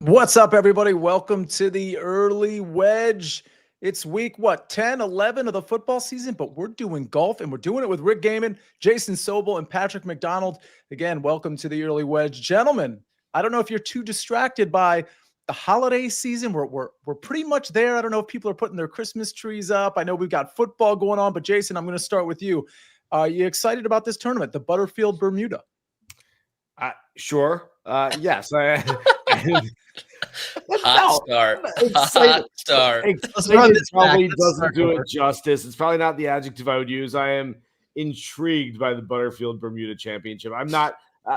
What's up, everybody? Welcome to the early wedge. It's week, 10, 11 of the football season, but we're doing golf, and we're doing it with Rick Gehman, Jason Sobel, and Patrick McDonald. Again, welcome to the early wedge. Gentlemen, I don't know if you're too distracted by the holiday season. We're pretty much there. I don't know if people are putting their Christmas trees up. I know we've got football going on, but Jason, I'm going to start with you. Are you excited about this tournament, the Butterfield Bermuda? Sure. Yes. Hot start. Hot start. It probably doesn't do it justice. It's probably not the adjective I would use. I am intrigued by the Butterfield Bermuda Championship. I'm not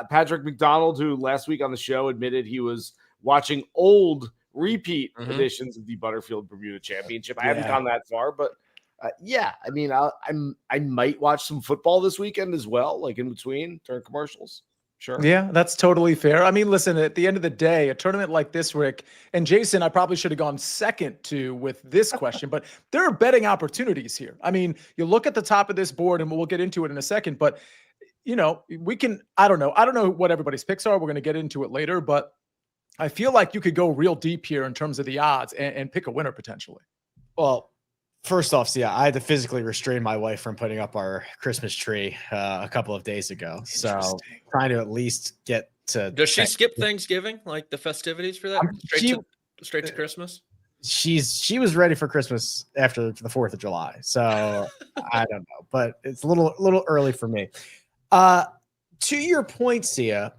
Patrick McDonald, who last week on the show admitted he was watching old repeat editions of the Butterfield Bermuda Championship. I haven't gone that far, but I mean, I might watch some football this weekend as well, like in between during commercials. Sure. Yeah, that's totally fair. I mean, listen, at the end of the day, a tournament like this, Rick, and Jason, I probably should have gone second to with this question, but there are betting opportunities here. I mean, you look at the top of this board, and we'll get into it in a second, but, you know, I don't know what everybody's picks are. We're going to get into it later, but I feel like you could go real deep here in terms of the odds and pick a winner potentially. Well, first off, Sia, I had to physically restrain my wife from putting up our Christmas tree a couple of days ago. So trying to at least get to. Does she skip Thanksgiving, like the festivities for that? Straight to Christmas? She was ready for Christmas after the 4th of July. So I don't know, but it's a little early for me. To your point, Sia,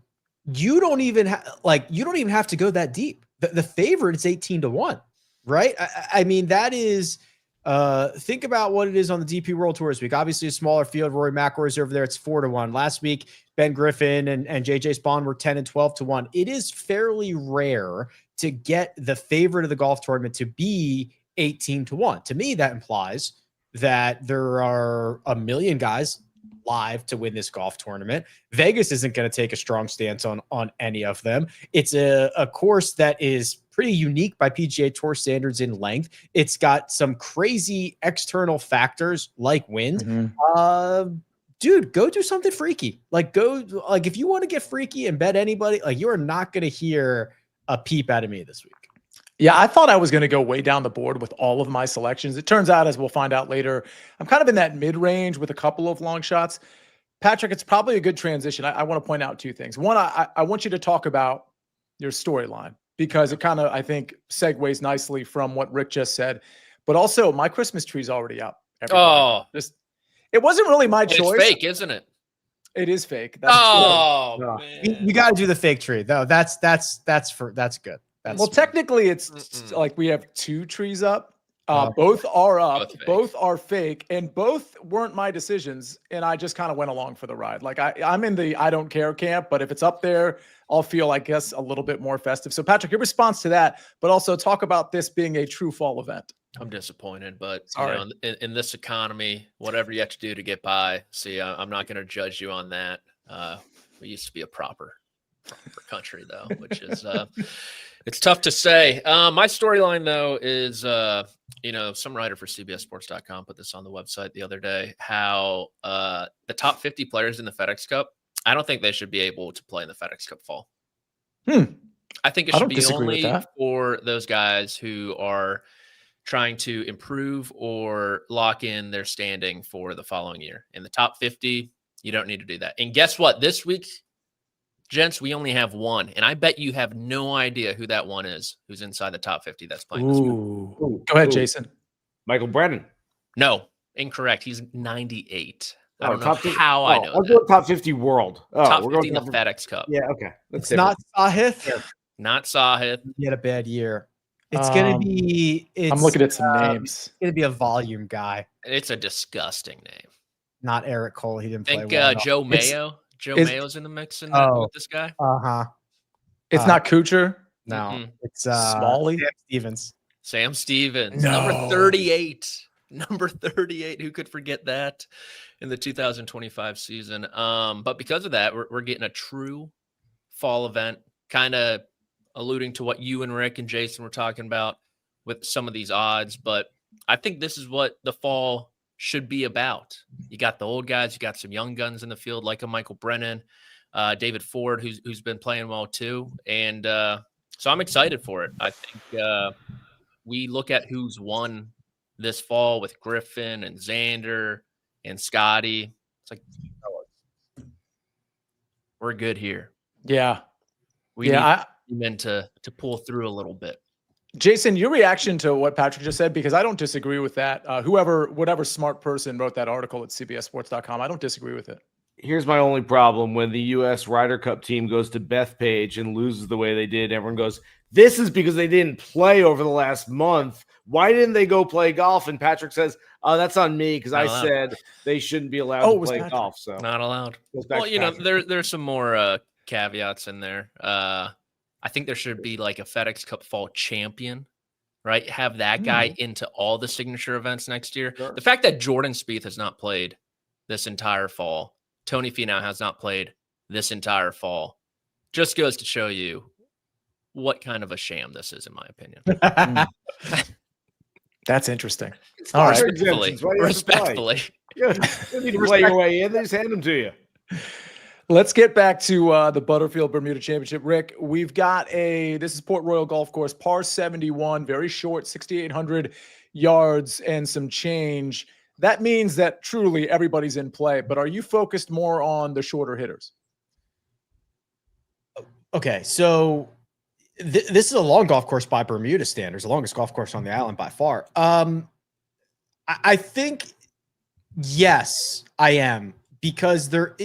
you don't even have to go that deep. The favorite is 18-1, right? I mean, that is. Think about what it is on the DP World Tour this week. Obviously, a smaller field. Rory McIlroy's over there. It's 4-1. Last week, Ben Griffin and JJ Spawn were 10 and 12-1. It is fairly rare to get the favorite of the golf tournament to be 18-1. To me, that implies that there are a million guys live to win this golf tournament. Vegas isn't going to take a strong stance on any of them. It's a course that is pretty unique by PGA Tour standards in length. It's got some crazy external factors like wind. Dude, go do something freaky. If you want to get freaky and bet anybody, you are not going to hear a peep out of me this week. Yeah, I thought I was going to go way down the board with all of my selections. It turns out, as we'll find out later, I'm kind of in that mid-range with a couple of long shots. Patrick, it's probably a good transition. I want to point out two things. One, I want you to talk about your storyline because it kind of, I think, segues nicely from what Rick just said. But also, my Christmas tree's already up. It wasn't really my choice. It's fake, isn't it? It is fake. Man. You got to do the fake tree, though. That's good. Technically, it's like we have two trees up. Both are up. Both are fake, and both weren't my decisions. And I just kind of went along for the ride. Like I'm in the I don't care camp, but if it's up there, I'll feel, I guess, a little bit more festive. So, Patrick, your response to that, but also talk about this being a true fall event. I'm disappointed, but you know, in this economy, whatever you have to do to get by. See, I'm not going to judge you on that. We used to be a proper country, though, which is it's tough to say. My storyline, though, is some writer for CBSSports.com put this on the website the other day, how the top 50 players in the FedEx Cup, I don't think they should be able to play in the FedEx Cup fall. I think it should be only for those guys who are trying to improve or lock in their standing for the following year. In the top 50, you don't need to do that. And guess what? This week, gents, we only have one, and I bet you have no idea who that one is who's inside the top 50 that's playing this week. Go ahead, Jason. Michael Brennan. No, incorrect. He's 98. I don't know I know. Let's go top 50 world. Top 50 in the FedEx Cup. Yeah, okay. It's not Sahith. Not Sahith. He had a bad year. It's going to be... I'm looking at some names. It's going to be a volume guy. It's a disgusting name. Not Eric Cole. He didn't play well. Joe Mayo. Joe Mayo's in the mix with this guy. It's not Kuchar. No, it's Smalley. Sam Stevens. No. Number 38. Number 38. Who could forget that in the 2025 season? But because of that, we're getting a true fall event, kind of alluding to what you and Rick and Jason were talking about with some of these odds. But I think this is what the fall should be about. You got the old guys, you got some young guns in the field like a Michael Brennan, David Ford, who's been playing well too. And So I'm excited for it. I think we look at who's won this fall with Griffin and Xander and Scotty. It's like, we're good here. Yeah. We need men to pull through a little bit. Jason, your reaction to what Patrick just said, because I don't disagree with that. Whatever smart person wrote that article at cbssports.com, I don't disagree with it. Here's my only problem. When the U.S. Ryder Cup team goes to Bethpage and loses the way they did, everyone goes, this is because they didn't play over the last month. Why didn't they go play golf? And Patrick says, oh, that's on me because I said they shouldn't be allowed to play golf. So not allowed. Well, there's some more caveats in there. I think there should be like a FedEx Cup Fall champion, right? Have that guy into all the signature events next year. Sure. The fact that Jordan Spieth has not played this entire fall, Tony Finau has not played this entire fall, just goes to show you what kind of a sham this is, in my opinion. That's interesting. All right. Respectfully. You need to play your way in. They just hand them to you. Let's get back to the Butterfield Bermuda Championship. Rick, we've got this is Port Royal Golf Course, par 71, very short, 6,800 yards and some change. That means that truly everybody's in play, but are you focused more on the shorter hitters? Okay, so this is a long golf course by Bermuda standards, the longest golf course on the island by far. I think, yes, I am, because there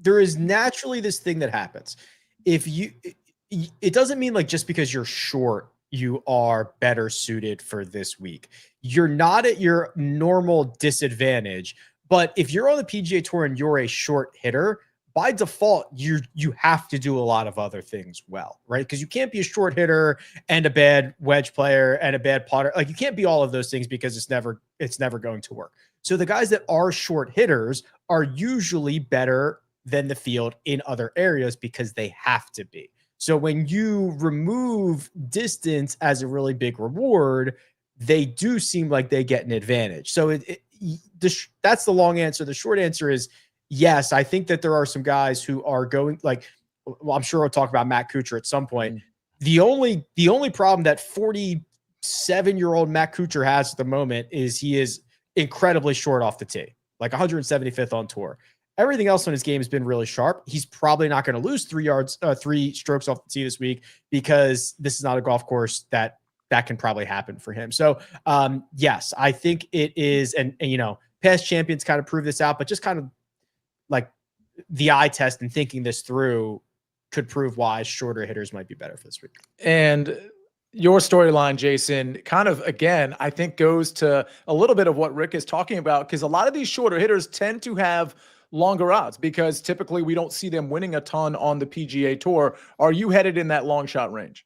is naturally this thing that happens. It doesn't mean like just because you're short, you are better suited for this week. You're not at your normal disadvantage, but if you're on the PGA Tour and you're a short hitter, by default, you have to do a lot of other things well, right? Because you can't be a short hitter and a bad wedge player and a bad putter. Like, you can't be all of those things because it's never going to work. So the guys that are short hitters are usually better than the field in other areas because they have to be. So when you remove distance as a really big reward, they do seem like they get an advantage. So that's the long answer. The short answer is yes. I think that there are some guys who are going I'm sure we'll talk about Matt Kuchar at some point. The only problem that 47-year-old Matt Kuchar has at the moment is he is incredibly short off the tee, like 175th on tour. Everything else on his game has been really sharp. He's probably not going to lose 3 strokes off the tee this week because this is not a golf course that can probably happen for him. So yes, I think it is. And past champions kind of prove this out, but just kind of like the eye test and thinking this through could prove why shorter hitters might be better for this week. And your storyline, Jason, kind of, again, I think goes to a little bit of what Rick is talking about, because a lot of these shorter hitters tend to have longer odds because typically we don't see them winning a ton on the PGA Tour. Are you headed in that long shot range?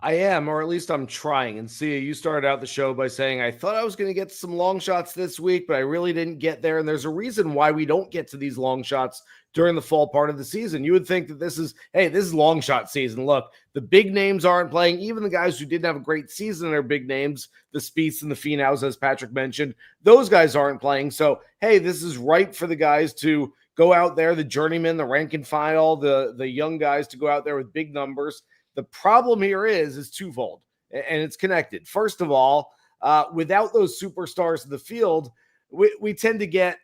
I am, or at least I'm trying. And Sia, you started out the show by saying, I thought I was going to get some long shots this week, but I really didn't get there. And there's a reason why we don't get to these long shots during the fall part of the season. You would think that this is long shot season. Look, the big names aren't playing. Even the guys who didn't have a great season are big names, the Spieths and the Finaus, as Patrick mentioned. Those guys aren't playing. So, hey, this is right for the guys to go out there, the journeyman, the rank and file, the young guys to go out there with big numbers. The problem here is twofold, and it's connected. First of all, without those superstars in the field, we tend to get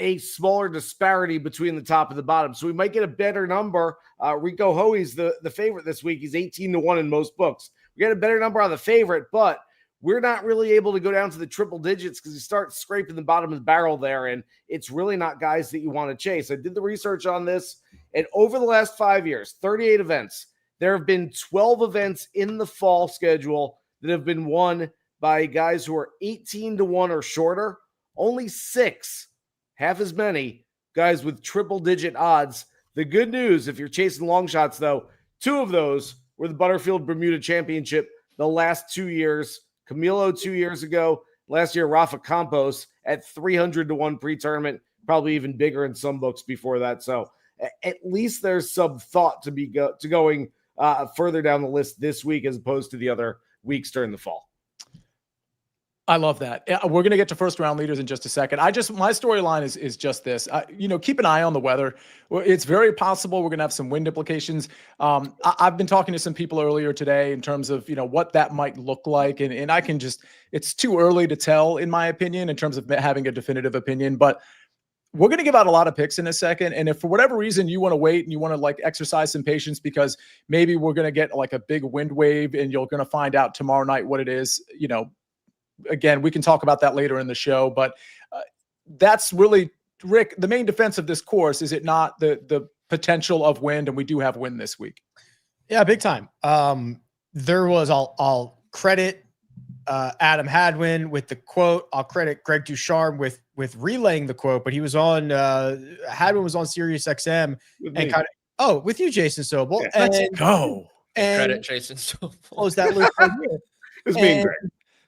a smaller disparity between the top and the bottom. So we might get a better number. Rico Hoey's the favorite this week. He's 18-1 in most books. We get a better number on the favorite, but we're not really able to go down to the triple digits because you start scraping the bottom of the barrel there, and it's really not guys that you want to chase. I did the research on this, and over the last 5 years, 38 events, there have been 12 events in the fall schedule that have been won by guys who are 18-1 or shorter. Only 6, half as many, guys with triple-digit odds. The good news, if you're chasing long shots, though, 2 of those were the Butterfield Bermuda Championship the last 2 years. Camilo 2 years ago. Last year, Rafa Campos at 300-1 pre-tournament, probably even bigger in some books before that. So at least there's some thought to going further down the list this week as opposed to the other weeks during the fall. I love that. We're going to get to first round leaders in just a second. My storyline is just this. Keep an eye on the weather. It's very possible we're going to have some wind implications. I've been talking to some people earlier today in terms of, what that might look like. And I can it's too early to tell, in my opinion, in terms of having a definitive opinion, but we're going to give out a lot of picks in a second. And if for whatever reason you want to wait and you want to exercise some patience because maybe we're going to get a big wind wave and you're going to find out tomorrow night what it is, again, we can talk about that later in the show, but that's really, Rick, the main defense of this course, is it not the potential of wind? And we do have wind this week. Yeah, big time. I'll credit Adam Hadwin with the quote. I'll credit Greg Ducharme with relaying the quote, but he was on, Hadwin was on Sirius XM with you, Jason Sobel. Yeah, let's go. And credit Jason Sobel. Close that loop right here. It's being great.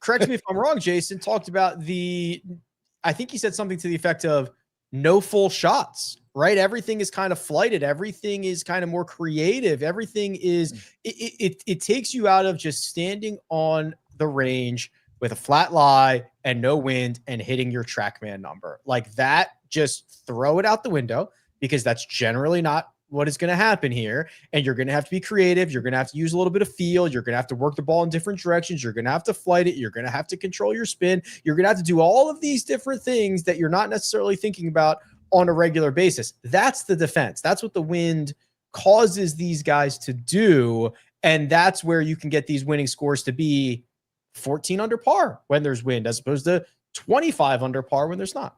Correct me if I'm wrong, Jason talked about I think he said something to the effect of no full shots, right? Everything is kind of flighted. Everything is kind of more creative. Everything is, it takes you out of just standing on the range with a flat lie and no wind and hitting your TrackMan number. Like that, just throw it out the window, because that's generally not what is going to happen here. And you're going to have to be creative. You're going to have to use a little bit of feel. You're going to have to work the ball in different directions. You're going to have to flight it. You're going to have to control your spin. You're going to have to do all of these different things that you're not necessarily thinking about on a regular basis. That's the defense. That's what the wind causes these guys to do. And that's where you can get these winning scores to be 14 under par when there's wind, as opposed to 25 under par when there's not.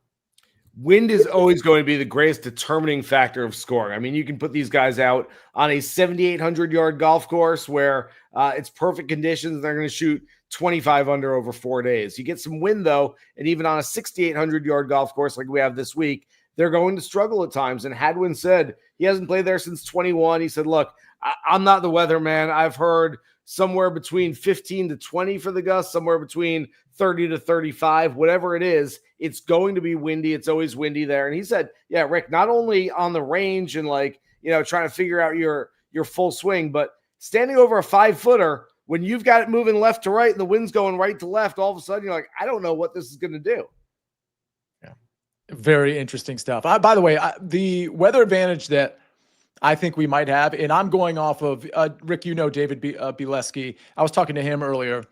Wind is always going to be the greatest determining factor of scoring. I mean, you can put these guys out on a 7,800-yard golf course where it's perfect conditions, and they're going to shoot 25 under over 4 days. You get some wind, though, and even on a 6,800-yard golf course like we have this week, they're going to struggle at times. And Hadwin said he hasn't played there since 21. He said, look, I'm not the weatherman. I've heard somewhere between 15 to 20 for the gusts, somewhere between 30 to 35, whatever it is, it's going to be windy. It's always windy there. And he said, yeah, Rick, not only on the range and trying to figure out your full swing, but standing over a 5-footer when you've got it moving left to right and the wind's going right to left, all of a sudden you're like, I don't know what this is going to do. Yeah. Very interesting stuff. By the way, the weather advantage that I think we might have, and I'm going off of Rick, David Bileski. I was talking to him earlier,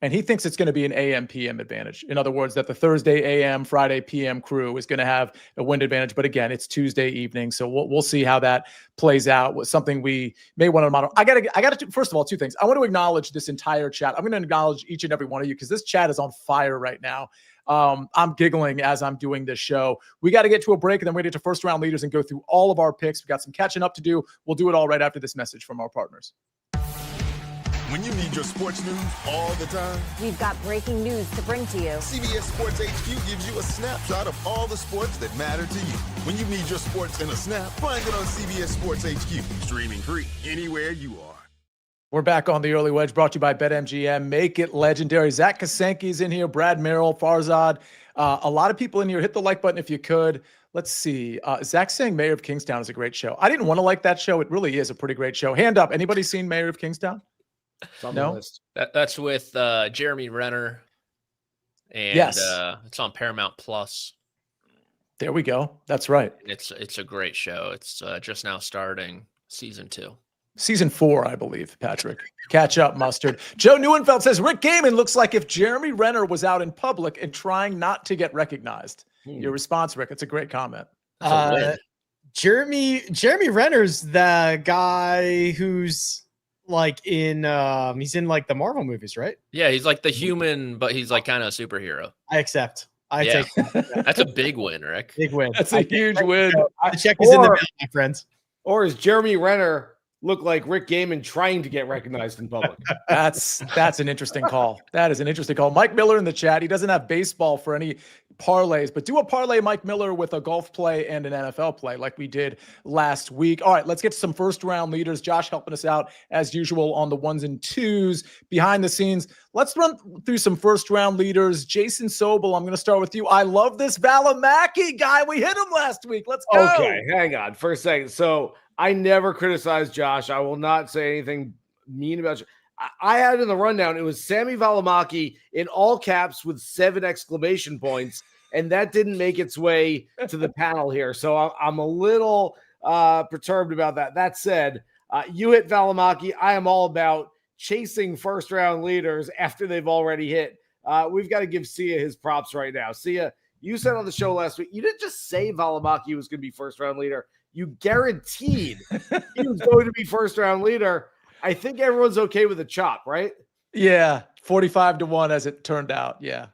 and he thinks it's going to be an AM PM advantage. In other words, that the Thursday AM, Friday PM crew is going to have a wind advantage. But again, it's Tuesday evening, so we'll see how that plays out. With something we may want to model. I got to first of all, two things. I want to acknowledge this entire chat. I'm going to acknowledge each and every one of you, because this chat is on fire right now. I'm giggling as I'm doing this show. We got to get to a break, and then we get to first round leaders and go through all of our picks. We got some catching up to do. We'll do it all right after this message from our partners. When you need your sports news all the time, we've got breaking news to bring to you. CBS Sports HQ gives you a snapshot of all the sports that matter to you. When you need your sports in a snap, find it on CBS Sports HQ, streaming free anywhere you are. We're back on the Early Wedge, brought to you by BetMGM. Make it legendary. Zach Kasenki's in here, Brad Merrill, Farzad. A lot of people in here. Hit the like button if you could. Let's see. Zach's saying Mayor of Kingstown is a great show. I didn't want to like that show. It really is a pretty great show. Hand up. Anybody seen Mayor of Kingstown? No. That's with Jeremy Renner. And yes. It's on Paramount Plus. There we go. That's right. It's a great show. It's just now starting season 2. Season 4, I believe, Patrick. Catch up, Mustard. Joe Neuenfeld says, Rick Gehman looks like if Jeremy Renner was out in public and trying not to get recognized. Your response, Rick, it's a great comment. Jeremy Renner's the guy who's like he's in like the Marvel movies, right? Yeah, he's like the human, but he's like kind of a superhero. I accept. Take that's a big win, Rick. Big win. That's a huge win. The check is in the mail, my friends. Or is Jeremy Renner look like Rick Gehman trying to get recognized in public? That's an interesting call. That is an interesting call. Mike Miller in the chat. He doesn't have baseball for any parlays, but do a parlay Mike Miller with a golf play and an NFL play like we did last week. All right, let's get to some first round leaders. Josh helping us out as usual on the 1s and 2s behind the scenes. Let's run through some first round leaders. Jason Sobel, I'm going to start with you. I love this Valimaki guy. We hit him last week. Let's go. Okay, hang on for a second. So I never criticize Josh. I will not say anything mean about you. I had in the rundown, it was Sammy Valimaki in all caps with 7 exclamation points, and that didn't make its way to the panel here. So I'm a little perturbed about that. That said, you hit Valimaki. I am all about chasing first-round leaders after they've already hit. We've got to give Sia his props right now. Sia, you said on the show last week, you didn't just say Valimaki was going to be first-round leader. You guaranteed he was going to be first-round leader. I think everyone's okay with a chop, right? Yeah, 45-1 as it turned out. Yeah.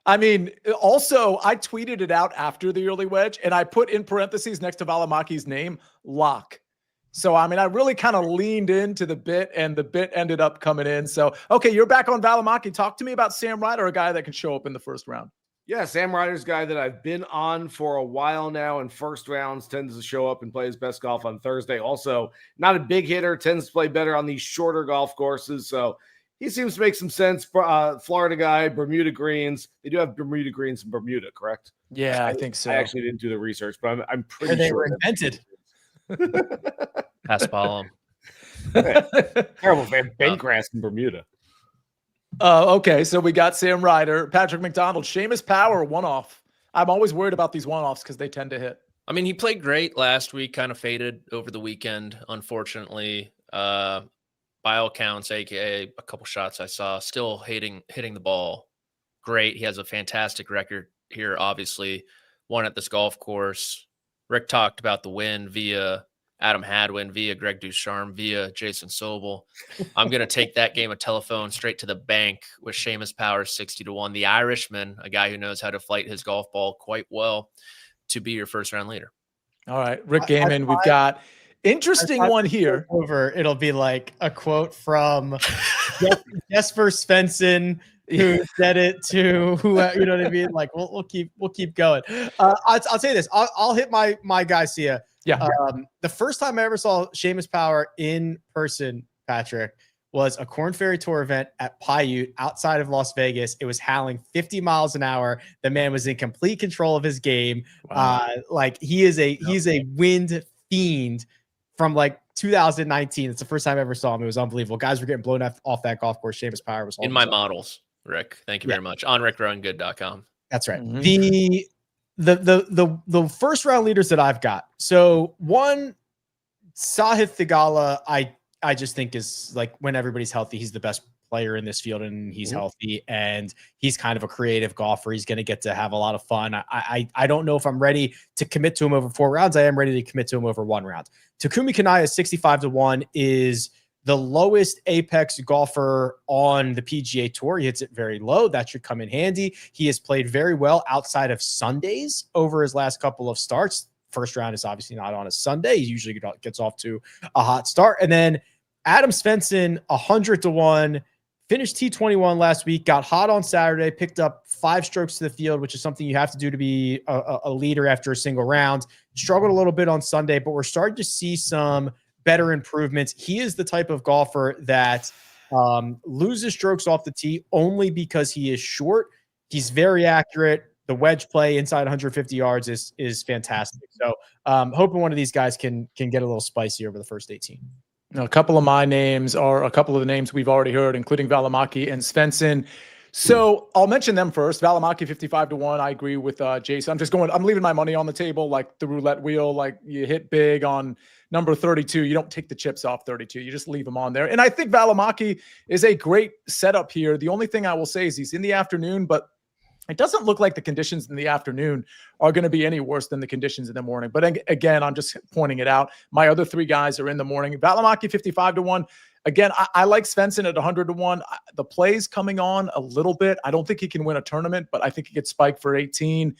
I mean, also, I tweeted it out after the early wedge, and I put in parentheses next to Valimaki's name, lock. So, I mean, I really kind of leaned into the bit, and the bit ended up coming in. So, okay, you're back on Valimaki. Talk to me about Sam Ryder, a guy that can show up in the first round. Yeah, Sam Ryder's a guy that I've been on for a while now, and first rounds tends to show up and play his best golf on Thursday. Also, not a big hitter, tends to play better on these shorter golf courses. So he seems to make some sense. Florida guy, Bermuda greens. They do have Bermuda greens in Bermuda, correct? Yeah, I think so. I actually didn't do the research, but I'm pretty They sure were invented. Pass Paul. Terrible fan. Bentgrass in Bermuda. Okay, so we got Sam Ryder, Patrick McDonald, Seamus Power, one-off. I'm always worried about these one-offs because they tend to hit. I mean, he played great last week, kind of faded over the weekend, unfortunately. By all counts, aka a couple shots I saw, still hitting the ball great. He has a fantastic record here, obviously. Won at this golf course. Rick talked about the win via Adam Hadwin, via Greg Ducharme, via Jason Sobel. I'm going to take that game of telephone straight to the bank with Seamus Power 60-1. The Irishman, a guy who knows how to flight his golf ball quite well, to be your first round leader. All right, Rick Gehman, we've got interesting one here. It'll be like a quote from Jesper Svensson, who said it to who, you know what I mean? Like we'll keep going. I'll tell you this. I'll hit my guy Sia. Yeah. The first time I ever saw Seamus Power in person, Patrick, was a Korn Ferry Tour event at Paiute outside of Las Vegas. It was howling 50 miles an hour. The man was in complete control of his game. Wow. Like he's a wind fiend from like 2019. It's the first time I ever saw him. It was unbelievable. Guys were getting blown off that golf course. Seamus Power was in my models, Rick. Thank you very much. On rickrowangood.com. That's right. Mm-hmm. The first round leaders that I've got. So one, Sahith Theegala, I just think is like when everybody's healthy, he's the best player in this field and he's healthy and he's kind of a creative golfer. He's going to get to have a lot of fun. I don't know if I'm ready to commit to him over 4 rounds. I am ready to commit to him over 1 round. Takumi Kanaya 65-1 is the lowest apex golfer on the PGA Tour. He hits it very low. That should come in handy. He has played very well outside of Sundays over his last couple of starts. First round is obviously not on a Sunday. He usually gets off to a hot start. And then Adam Svensson, 100-1, finished T21 last week, got hot on Saturday, picked up 5 strokes to the field, which is something you have to do to be a leader after a single round. Struggled a little bit on Sunday, but we're starting to see some better improvements. He is the type of golfer that loses strokes off the tee only because he is short. He's very accurate. The wedge play inside 150 yards is fantastic. So hoping one of these guys can get a little spicy over the first 18. Now, a couple of my names are a couple of the names we've already heard, including Valimaki and Svensson. So I'll mention them first. Valimaki 55-1. I agree with Jason. I'm leaving my money on the table like the roulette wheel. Like you hit big on number 32. You don't take the chips off 32. You just leave them on there. And I think Valimaki is a great setup here. The only thing I will say is he's in the afternoon, but it doesn't look like the conditions in the afternoon are going to be any worse than the conditions in the morning. But again, I'm just pointing it out. My other 3 guys are in the morning. Valimaki 55-1. Again, I like Svensson at 100-1. The play's coming on a little bit. I don't think he can win a tournament, but I think he gets spiked for 18.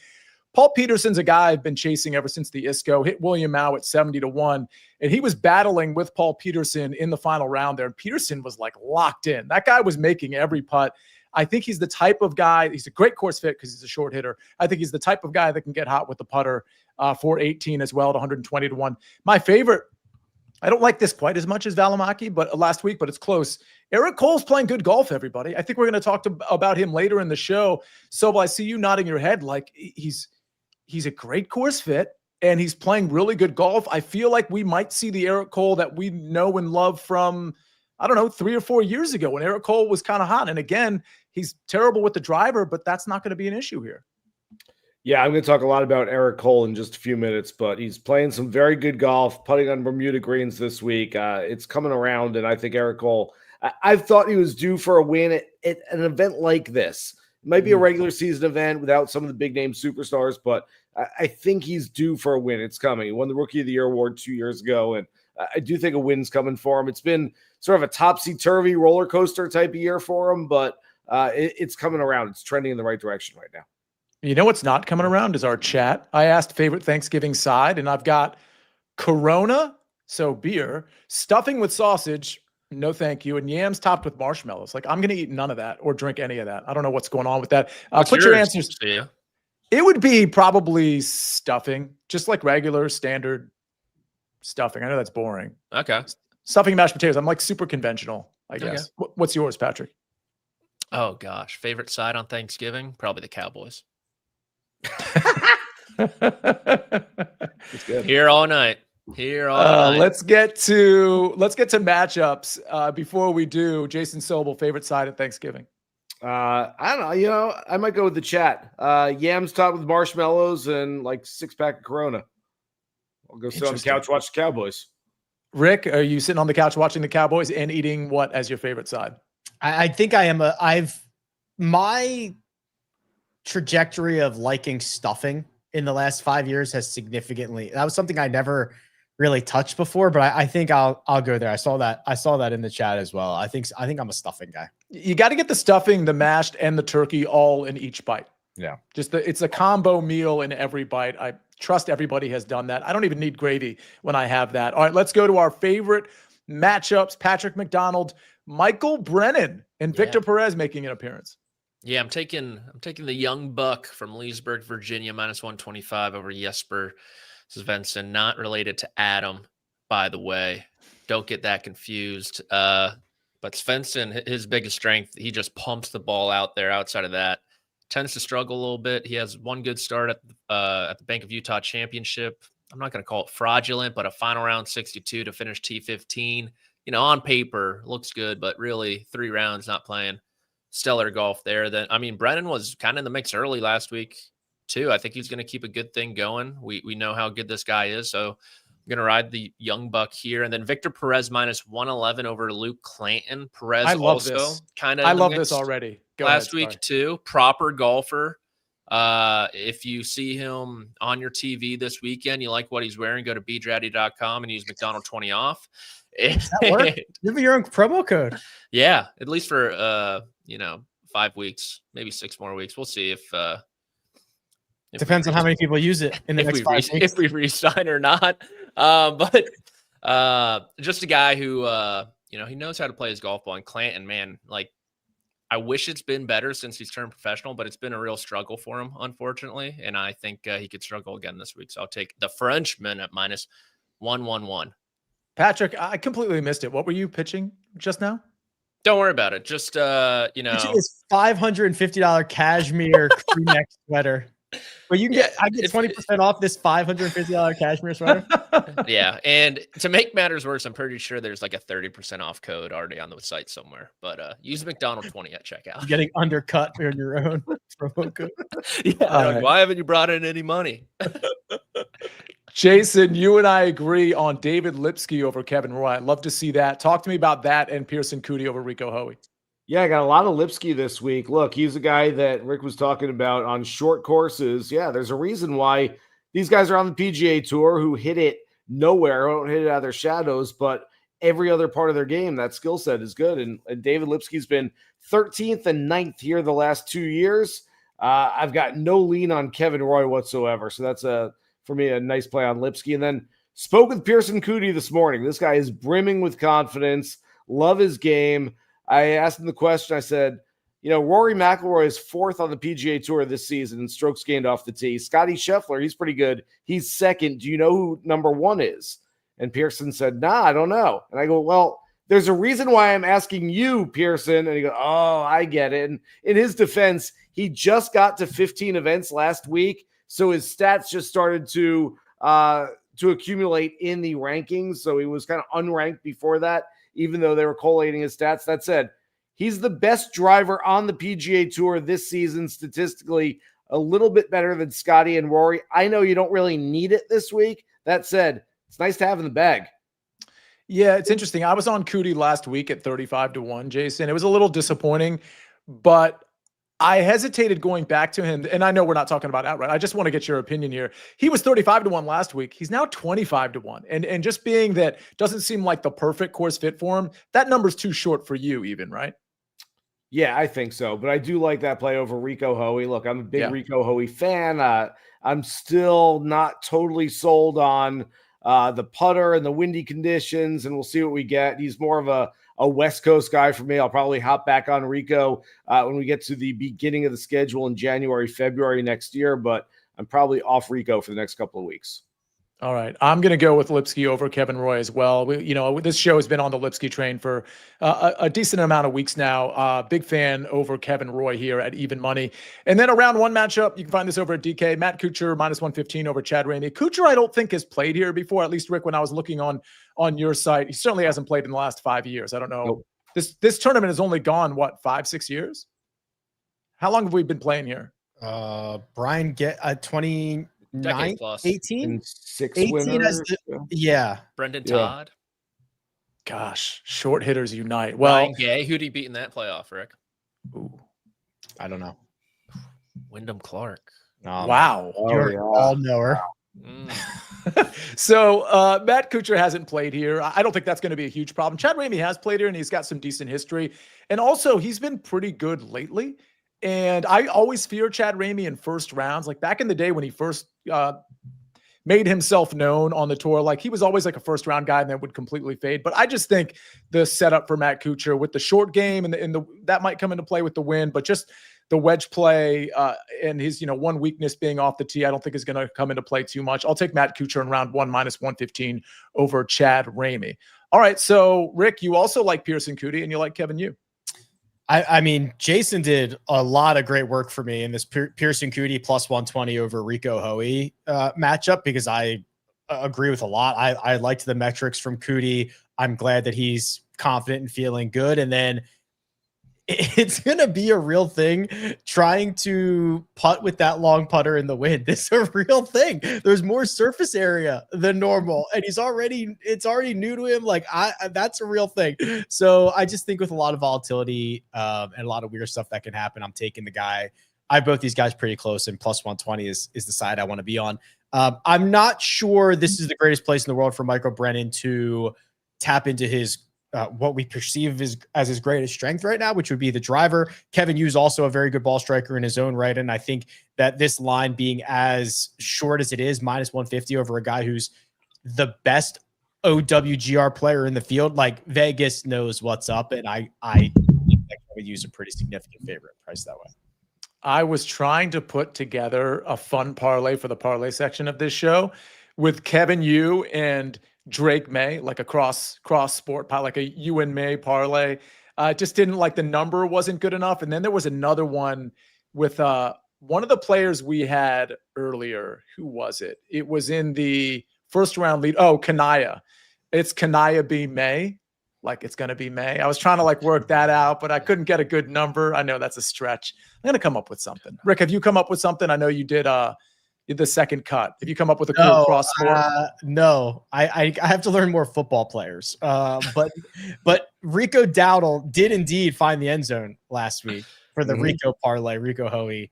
Paul Peterson's a guy I've been chasing ever since the ISCO. Hit William Mao at 70-1, and he was battling with Paul Peterson in the final round there. And Peterson was like locked in. That guy was making every putt. I think he's the type of guy, he's a great course fit because he's a short hitter. I think he's the type of guy that can get hot with the putter for 18 as well at 120-1. My favorite, I don't like this quite as much as Valimaki, but last week, but it's close. Eric Cole's playing good golf, everybody. I think we're going to talk about him later in the show. So I see you nodding your head like he's a great course fit and he's playing really good golf. I feel like we might see the Eric Cole that we know and love from I don't know, 3 or 4 years ago when Eric Cole was kind of hot. And again, he's terrible with the driver, but that's not going to be an issue here. Yeah, I'm going to talk a lot about Eric Cole in just a few minutes, but he's playing some very good golf, putting on Bermuda greens this week. It's coming around, and I think Eric Cole, I've thought he was due for a win at an event like this. It might be a regular season event without some of the big-name superstars, but I think he's due for a win. It's coming. He won the Rookie of the Year award 2 years ago, and I do think a win's coming for him. It's been sort of a topsy-turvy roller coaster type of year for him, but it's coming around. It's trending in the right direction right now. You know what's not coming around is our chat. I asked favorite Thanksgiving side, and I've got Corona, so beer, stuffing with sausage, no thank you, and yams topped with marshmallows. Like, I'm going to eat none of that or drink any of that. I don't know what's going on with that. Put your answers. Yeah. It would be probably stuffing, just like regular standard stuffing. I know that's boring. Okay. Stuffing mashed potatoes. I'm like super conventional, I guess. Okay. What's yours, Patrick? Oh, gosh. Favorite side on Thanksgiving? Probably the Cowboys. It's good. Here all night. Night. Let's get to matchups. Before we do, Jason Sobel, favorite side at Thanksgiving. I don't know. I might go with the chat. Yams topped with marshmallows and like 6-pack of Corona. I'll go sit on the couch, watch the Cowboys. Rick, are you sitting on the couch watching the Cowboys and eating what as your favorite side? I think I am. My trajectory of liking stuffing in the last 5 years has significantly. That was something I never really touched before, but I think I'll go there. I saw that in the chat as well. I think I'm a stuffing guy. You got to get the stuffing, the mashed, and the turkey all in each bite. Yeah, it's a combo meal in every bite. I trust everybody has done that. I don't even need gravy when I have that. All right, let's go to our favorite matchups. Patrick McDonald, Michael Brennan, and Victor Perez making an appearance. Yeah, I'm taking the young buck from Leesburg, Virginia, -125 over Jesper Svensson, not related to Adam, by the way. Don't get that confused. But Svensson, his biggest strength, he just pumps the ball out there. Outside of that, tends to struggle a little bit. He has one good start at the Bank of Utah Championship. I'm not going to call it fraudulent, but a final round 62 to finish T15. You know, on paper, looks good, but really 3 rounds not playing stellar golf there. Then, I mean, Brennan was kind of in the mix early last week too. I think he's going to keep a good thing going. We know how good this guy is, so I'm going to ride the young buck here. And then Victor Perez -111 over Luke Clanton. Perez also kind of. I love this already. Last week too. Proper golfer. If you see him on your TV this weekend, you like what he's wearing, go to bdraddy.com and use McDonald 20 off. Does that work? Give me your own promo code. Yeah, at least for 5 weeks, maybe 6 more weeks. We'll see if depends on how many people use it in the next 5 weeks. If we re-sign or not. But just a guy who he knows how to play his golf ball. And Clanton, man, like, I wish it's been better since he's turned professional, but it's been a real struggle for him, unfortunately. And I think he could struggle again this week. So I'll take the Frenchman at -111. Patrick, I completely missed it. What were you pitching just now? Don't worry about it. Just pitching is $550 cashmere crew neck sweater. But you get I get 20% off this $550 cashmere sweater. Yeah, and to make matters worse, I'm pretty sure there's like a 30% off code already on the site somewhere. But use McDonald 20 at checkout. You're getting undercut on your own promo code. Yeah, why haven't you brought in any money? Jason, you and I agree on David Lipsky over Kevin Roy. I'd love to see that. Talk to me about that and Pearson Cootie over Rico Hoey. Yeah, I got a lot of Lipsky this week. Look, he's a guy that Rick was talking about on short courses. Yeah, there's a reason why these guys are on the PGA Tour who hit it nowhere, don't hit it out of their shadows, but every other part of their game, that skill set is good. And David Lipsky's been 13th and 9th here the last 2 years. I've got no lean on Kevin Roy whatsoever. So that's for me, a nice play on Lipsky. And then spoke with Pearson Cootie this morning. This guy is brimming with confidence. Love his game. I asked him the question. I said, Rory McIlroy is 4th on the PGA Tour this season in strokes gained off the tee. Scotty Scheffler, he's pretty good. He's 2nd. Do you know who number 1 is? And Pearson said, nah, I don't know. And I go, well, there's a reason why I'm asking you, Pearson. And he goes, oh, I get it. And in his defense, he just got to 15 events last week. So his stats just started to accumulate in the rankings. So he was kind of unranked before that. even though they were collating his stats. That said, he's the best driver on the PGA Tour this season, statistically a little bit better than Scotty and Rory. I know you don't really need it this week. That said, it's nice to have in the bag. Yeah, it's interesting. I was on Cootie last week at 35-1, Jason. It was a little disappointing, but I hesitated going back to him. And I know we're not talking about outright. I just want to get your opinion here. He was 35-1 last week. He's now 25-1. And just being that doesn't seem like the perfect course fit for him, that number's too short for you even, right? Yeah, I think so. But I do like that play over Rico Hoey. Look, I'm a big Rico Hoey fan. I'm still not totally sold on the putter and the windy conditions, and we'll see what we get. He's more of a West Coast guy for me. I'll probably hop back on Rico when we get to the beginning of the schedule in January, February next year, but I'm probably off Rico for the next couple of weeks. All right. I'm going to go with Lipsky over Kevin Roy as well. This show has been on the Lipsky train for a decent amount of weeks now. Big fan over Kevin Roy here at even money. And then a round one matchup, you can find this over at DK. Matt Kuchar, -115 over Chad Ramey. Kuchar, I don't think has played here before, at least, Rick, when I was looking on your site. He certainly hasn't played in the last 5 years. I don't know. Nope. This tournament has only gone, 5-6 years? How long have we been playing here? Brian, get 20... Decade plus. 18? And 6 18 winners. Yeah. Brendan Yeah. Todd. Gosh, short hitters unite. Well, Ryan Gay. Who'd he beat in that playoff, Rick? ooh, I don't know. Wyndham Clark. wow. You're all knower. So Matt Kuchar hasn't played here. I don't think that's going to be a huge problem. Chad Ramey has played here, and he's got some decent history. And also, he's been pretty good lately. And I always fear Chad Ramey in first rounds. Like back in the day when he first made himself known on the tour, like he was always like a first round guy and then would completely fade. But I just think the setup for Matt Kuchar with the short game and the that might come into play with the win, but just the wedge play and his, one weakness being off the tee, I don't think is going to come into play too much. I'll take Matt Kuchar in round one, -115 over Chad Ramey. All right. So Rick, you also like Pearson Coody and you like Kevin Yu. I mean, Jason did a lot of great work for me in this Pearson Coody +120 over Rico Hoey matchup, because I agree with a lot. I liked the metrics from Coody. I'm glad that he's confident and feeling good. And then it's going to be a real thing trying to putt with that long putter in the wind. This is a real thing. There's more surface area than normal. And it's already new to him. Like that's a real thing. So I just think with a lot of volatility and a lot of weird stuff that can happen, I'm taking the guy. I have both these guys pretty close, and +120 is the side I want to be on. I'm not sure this is the greatest place in the world for Michael Brennan to tap into his what we perceive as his greatest strength right now, which would be the driver. Kevin Yu is also a very good ball striker in his own right. And I think that this line being as short as it is, -150 over a guy who's the best OWGR player in the field, like Vegas knows what's up. And I think that Kevin Yu is a pretty significant favorite price that way. I was trying to put together a fun parlay for the parlay section of this show with Kevin Yu and Drake May, like a cross sport, like a you and May parlay. Just didn't like the number wasn't good enough. And then there was another one with one of the players we had earlier. Who was it? It was in the first round lead. Oh, Kanaya. It's Kanaya B. May. Like it's going to be May. I was trying to like work that out, but I couldn't get a good number. I know that's a stretch. I'm going to come up with something. Rick, have you come up with something? I know you did the second cut. Have you come up with a cool cross sport? No, I have to learn more football players. But Rico Dowdle did indeed find the end zone last week for the Rico parlay. Rico Hoey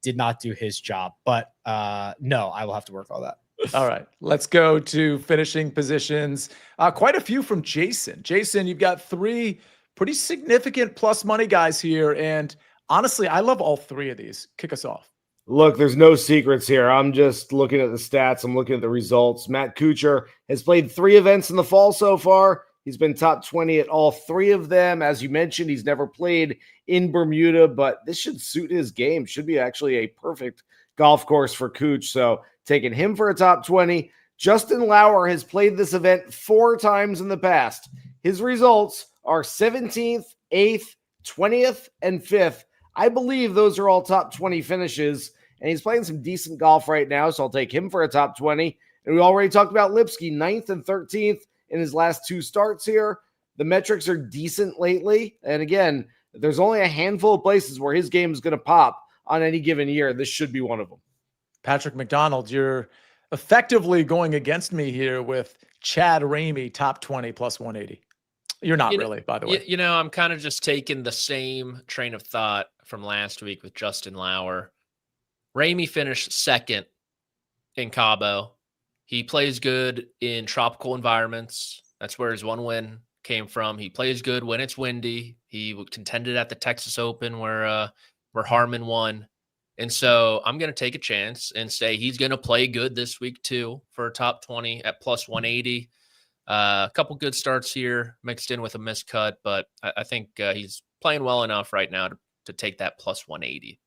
did not do his job, but no, I will have to work all that. All right, let's go to finishing positions. Quite a few from Jason. Jason, you've got 3 pretty significant plus money guys here. And honestly, I love all 3 of these. Kick us off. Look, there's no secrets here. I'm just looking at the stats. I'm looking at the results. Matt Kuchar has played 3 events in the fall so far. He's been top 20 at all 3 of them. As you mentioned, he's never played in Bermuda, but this should suit his game. Should be actually a perfect golf course for Cooch. So taking him for a top 20. Justin Lauer has played this event 4 times in the past. His results are 17th, 8th, 20th, and 5th. I believe those are all top 20 finishes, and he's playing some decent golf right now, so I'll take him for a top 20. And we already talked about Lipsky, 9th and 13th in his last 2 starts here. The metrics are decent lately. And again, there's only a handful of places where his game is going to pop on any given year. This should be one of them. Patrick McDonald, you're effectively going against me here with Chad Ramey, top 20 plus 180. You're not really, by the way. I'm kind of just taking the same train of thought from last week with Justin Lauer. Ramey finished second in Cabo. He plays good in tropical environments. That's where his one win came from. He plays good when it's windy. He contended at the Texas Open where Harmon won. And so I'm going to take a chance and say he's going to play good this week too for a top 20 at plus 180. A couple good starts here mixed in with a miscut, but I think he's playing well enough right now to take that plus 180.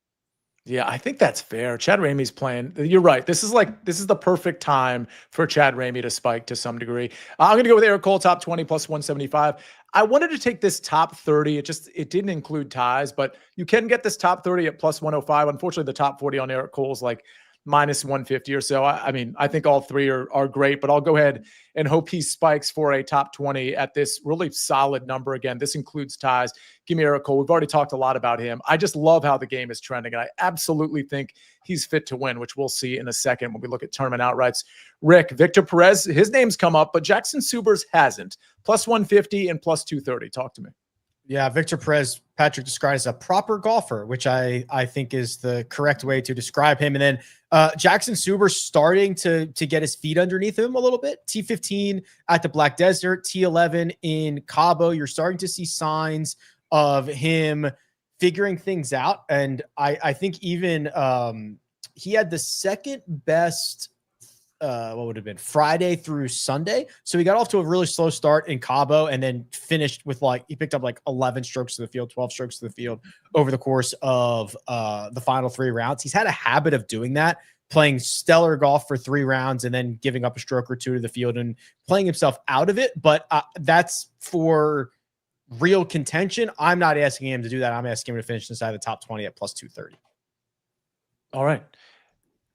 Yeah, I think that's fair. Chad Ramey's playing. You're right. This is the perfect time for Chad Ramey to spike to some degree. I'm going to go with Eric Cole, top 20 plus 175. I wanted to take this top 30. It didn't include ties, but you can get this top 30 at plus 105. Unfortunately, the top 40 on Eric Cole is like minus 150 or so. I mean, I think all three are great, but I'll go ahead and hope he spikes for a top 20 at this really solid number. Again, this includes ties. Give me Eric Cole. We've already talked a lot about him. I just love how the game is trending, and I absolutely think he's fit to win, which we'll see in a second when we look at tournament outrights. Rick, Victor Perez, his name's come up, but Jackson Subers hasn't. Plus 150 and plus 230. Talk to me. Yeah, Victor Perez, Patrick described as a proper golfer, which I think is the correct way to describe him. And then Jackson Subers starting to get his feet underneath him a little bit. T15 at the Black Desert, T11 in Cabo. You're starting to see signs of him figuring things out. And I think even he had the second best what would have been Friday through Sunday. So he got off to a really slow start in Cabo and then finished with he picked up 11 strokes to the field, 12 strokes to the field over the course of the final 3 rounds. He's had a habit of doing that, playing stellar golf for 3 rounds and then giving up a stroke or two to the field and playing himself out of it. But that's for real contention. I'm not asking him to do that. I'm asking him to finish inside the top 20 at plus 230. All right.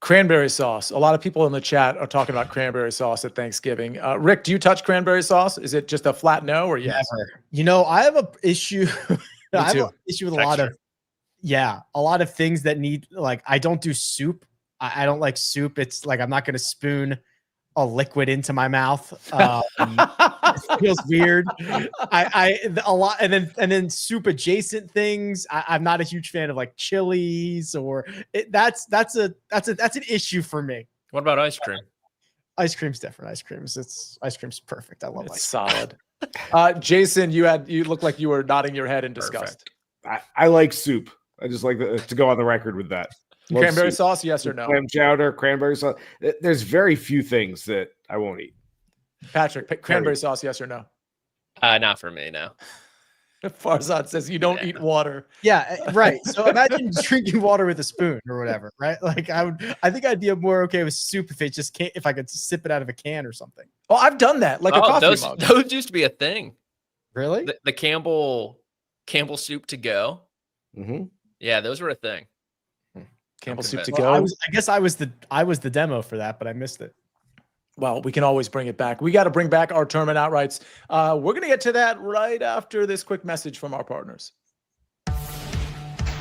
Cranberry sauce. A lot of people in the chat are talking about cranberry sauce at Thanksgiving. Rick, do you touch cranberry sauce? Is it just a flat no or yes? Never. I have an issue. I have an issue with Texture. a lot of things that need, I don't do soup. I don't like soup. It's I'm not going to spoon a liquid into my mouth. It feels weird. And then soup adjacent things. I'm not a huge fan of chilies or that's an issue for me. What about ice cream? Ice cream's different. Ice cream's perfect. I love It's ice solid. Jason, you look like you were nodding your head in disgust. I like soup. I just like to go on the record with that. Love Cranberry soup. sauce, yes or no? Clam chowder, cranberry sauce. There's very few things that I won't eat. Patrick, cranberry sauce, yes or no? Not for me, no. Farzad says you don't eat water. Yeah, right. So imagine drinking water with a spoon or whatever, right? I think I'd be more okay with soup if I could sip it out of a can or something. Oh, I've done that. A coffee mug. Those used to be a thing. Really? The Campbell soup to go. Mm-hmm. Yeah, those were a thing. Campbell soup to Well, go. I guess I was the demo for that, but I missed it. Well, we can always bring it back. We got to bring back our tournament outrights. We're going to get to that right after this quick message from our partners.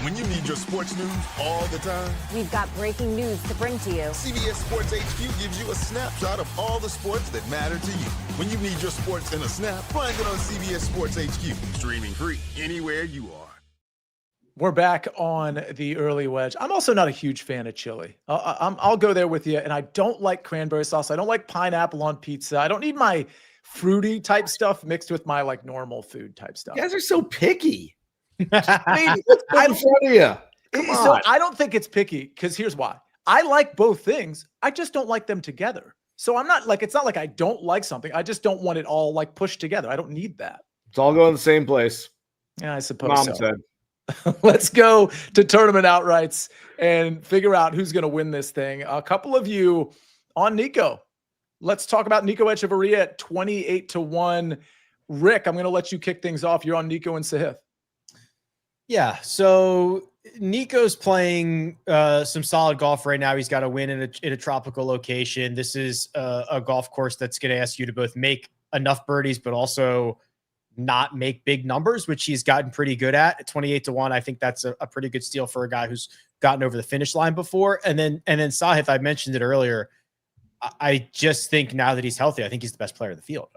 When you need your sports news all the time, We've got breaking news to bring to you. CBS Sports HQ gives you a snapshot of all the sports that matter to you. When you need your sports in a snap, find it on CBS Sports HQ, streaming free anywhere you are. We're back on the early wedge. I'm also not a huge fan of chili. I'll go there with you. And I don't like cranberry sauce. I don't like pineapple on pizza. I don't need my fruity type stuff mixed with my normal food type stuff. You guys are so picky. I mean, what's in front of you? Come on. So I don't think it's picky because here's why. I like both things. I just don't like them together. So I'm not it's not like I don't like something. I just don't want it all pushed together. I don't need that. It's all going to the same place. Yeah, I suppose Mom so. said. Let's go to tournament outrights and figure out who's going to win this thing. A couple of you on Nico. Let's talk about Nico Echeverria at 28-1. Rick, I'm going to let you kick things off. You're on Nico and Sahith. Yeah, so Nico's playing some solid golf right now. He's got a win in a tropical location. This is a golf course that's going to ask you to both make enough birdies, but also not make big numbers, which he's gotten pretty good at 28-1. I think that's a pretty good steal for a guy who's gotten over the finish line before. And then Sahith, I mentioned it earlier. I just think now that he's healthy, I think he's the best player in the field.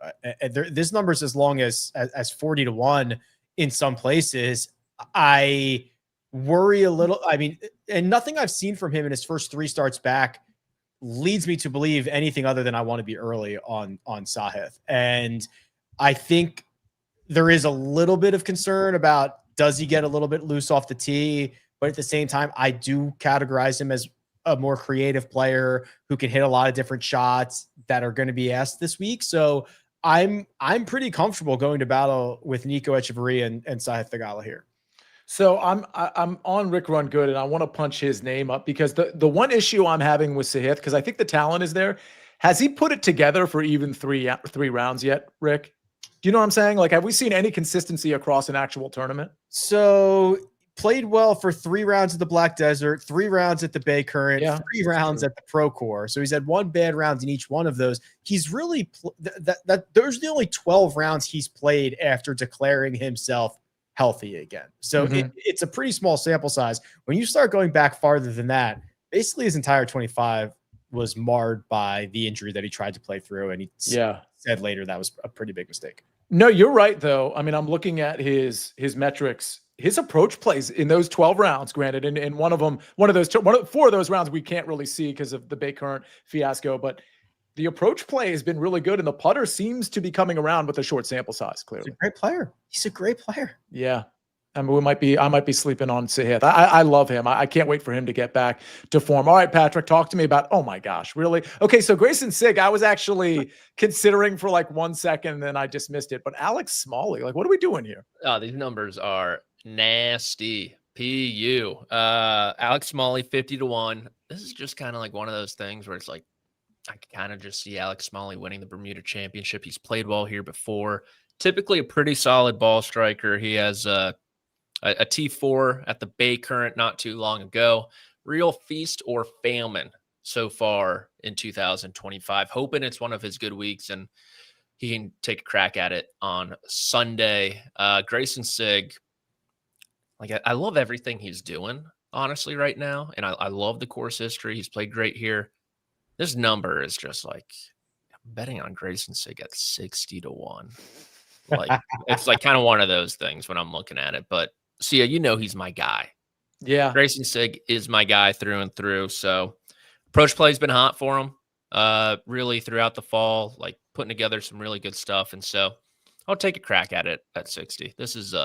This number's as long as 40-1 in some places. I worry a little. I mean, and nothing I've seen from him in his first 3 starts back leads me to believe anything other than I want to be early on Sahith. And I think there is a little bit of concern about, does he get a little bit loose off the tee? But at the same time, I do categorize him as a more creative player who can hit a lot of different shots that are going to be asked this week. So I'm pretty comfortable going to battle with Nico Echeverria and Sahith Theegala here. So I'm on Rick Run Good, and I want to punch his name up because the one issue I'm having with Sahith, because I think the talent is there, has he put it together for even three rounds yet, Rick? Do you know what I'm saying? Like, have we seen any consistency across an actual tournament? So played well for 3 rounds at the Black Desert, 3 rounds at the Bay Current, 3 rounds at the Pro Tour. So he's had 1 bad round in each one of those. He's really those are the only 12 rounds he's played after declaring himself healthy again. So it's a pretty small sample size. When you start going back farther than that, basically his entire 25 was marred by the injury that he tried to play through. And he said later that was a pretty big mistake. No, you're right, though. I mean, I'm looking at his metrics. His approach plays in those 12 rounds, granted, and one of 4 of those rounds we can't really see because of the Bay Current fiasco, but the approach play has been really good, and the putter seems to be coming around with a short sample size, clearly. He's a great player. He's a great player. Yeah. I mean, I might be sleeping on Sahith. I love him. I can't wait for him to get back to form. All right, Patrick, talk to me about, oh my gosh, really? Okay, so Grayson Sigg, I was actually considering for like 1 second, and then I dismissed it. But Alex Smalley, like, what are we doing here? Oh, these numbers are nasty. PU. Alex Smalley, 50-1. This is just kind of like one of those things where it's like, I can kind of just see Alex Smalley winning the Bermuda Championship. He's played well here before. Typically a pretty solid ball striker. He has a T4 at the Bay Current not too long ago. Real feast or famine so far in 2025. Hoping it's one of his good weeks and he can take a crack at it on Sunday. Grayson Sigg, like I love everything he's doing, honestly, right now. And I love the course history. He's played great here. This number is just like, I'm betting on Grayson Sigg at 60-1. Like, it's like kind of one of those things when I'm looking at it. But Sia, you know he's my guy. Yeah. Grayson Sigg is my guy through and through. So approach play's been hot for him really throughout the fall, like putting together some really good stuff. And so I'll take a crack at it at 60. This is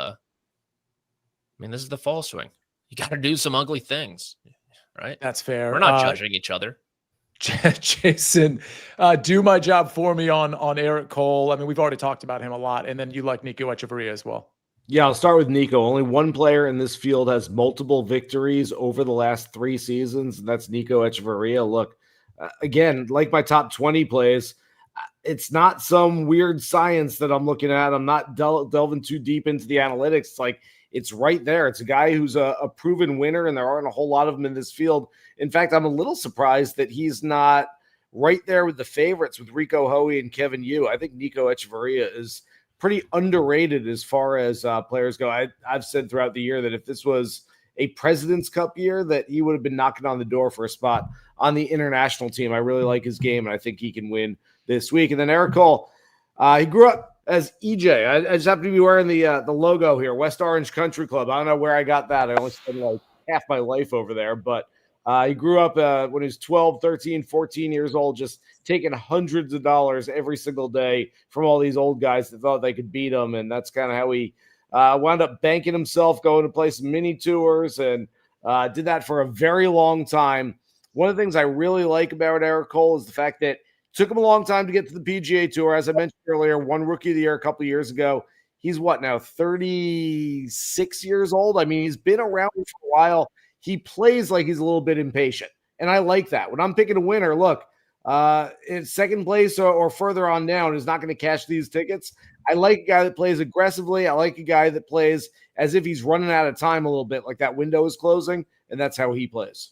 this is the fall swing. You got to do some ugly things, right? That's fair. We're not judging each other. Jason, do my job for me on Eric Cole. I mean, we've already talked about him a lot. And then you like Nico Echeverria as well. Yeah, I'll start with Nico. Only one player in this field has multiple victories over the last 3 seasons, and that's Nico Echeverria. Look, again, like my top 20 plays, it's not some weird science that I'm looking at. I'm not delving too deep into the analytics. It's like, it's right there. It's a guy who's a proven winner, and there aren't a whole lot of them in this field. In fact, I'm a little surprised that he's not right there with the favorites with Rico Hoey and Kevin Yu. I think Nico Echeverria is pretty underrated as far as players go. I've said throughout the year that if this was a President's Cup year, that he would have been knocking on the door for a spot on the international team. I really like his game, and I think he can win this week. And then Eric Cole, he grew up as EJ. I just happen to be wearing the logo here, West Orange Country Club. I don't know where I got that. I only spent like half my life over there, but he grew up when he was 12, 13, 14 years old, just taking hundreds of dollars every single day from all these old guys that thought they could beat him. And that's kind of how he wound up banking himself, going to play some mini tours, and did that for a very long time. One of the things I really like about Eric Cole is the fact that it took him a long time to get to the PGA Tour. As I mentioned earlier, won Rookie of the Year a couple of years ago. He's what now, 36 years old? I mean, he's been around for a while. He plays like he's a little bit impatient, and I like that. When I'm picking a winner, look, in second place or further on down is not going to cash these tickets. I like a guy that plays aggressively. I like a guy that plays as if he's running out of time a little bit, like that window is closing, and that's how he plays.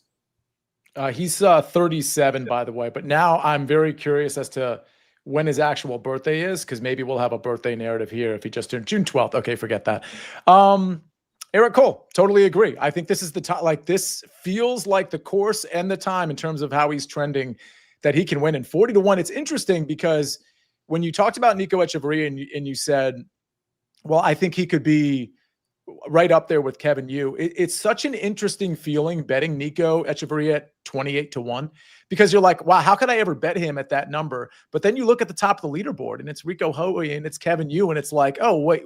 He's 37, by the way, but now I'm very curious as to when his actual birthday is, because maybe we'll have a birthday narrative here if he just turned June 12th. Okay, forget that. Eric Cole, totally agree. I think this is the time. Like, this feels like the course and the time in terms of how he's trending that he can win. And 40-1, it's interesting because when you talked about Nico Echeverria and you said, well, I think he could be right up there with Kevin Yu. It's such an interesting feeling betting Nico Echeverria at 28-1, because you're like, wow, how could I ever bet him at that number? But then you look at the top of the leaderboard and it's Rico Hoey and it's Kevin Yu, and it's like, oh, wait,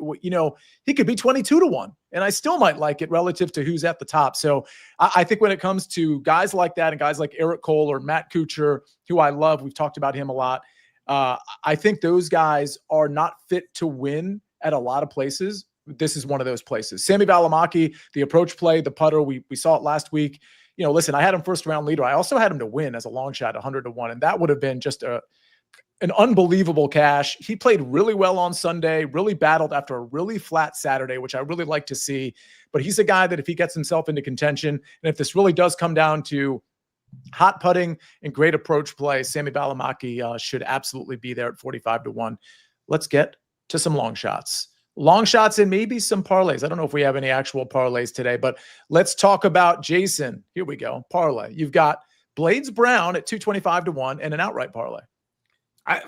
he could be 22-1, and I still might like it relative to who's at the top. So I think when it comes to guys like that and guys like Eric Cole or Matt Kuchar, who I love, we've talked about him a lot. I think those guys are not fit to win at a lot of places. This is one of those places. Sami Valimaki, the approach play, the putter, we saw it last week. Listen, I had him first round leader. I also had him to win as a long shot, 100-1, and that would have been just an unbelievable cash. He played really well on Sunday, really battled after a really flat Saturday, which I really like to see. But he's a guy that if he gets himself into contention, and if this really does come down to hot putting and great approach play, Sami Valimaki should absolutely be there at 45-1. Let's get to some long shots. Long shots and maybe some parlays. I don't know if we have any actual parlays today, but let's talk about Jason. Here we go. Parlay. You've got Blades Brown at 225-1 and an outright parlay.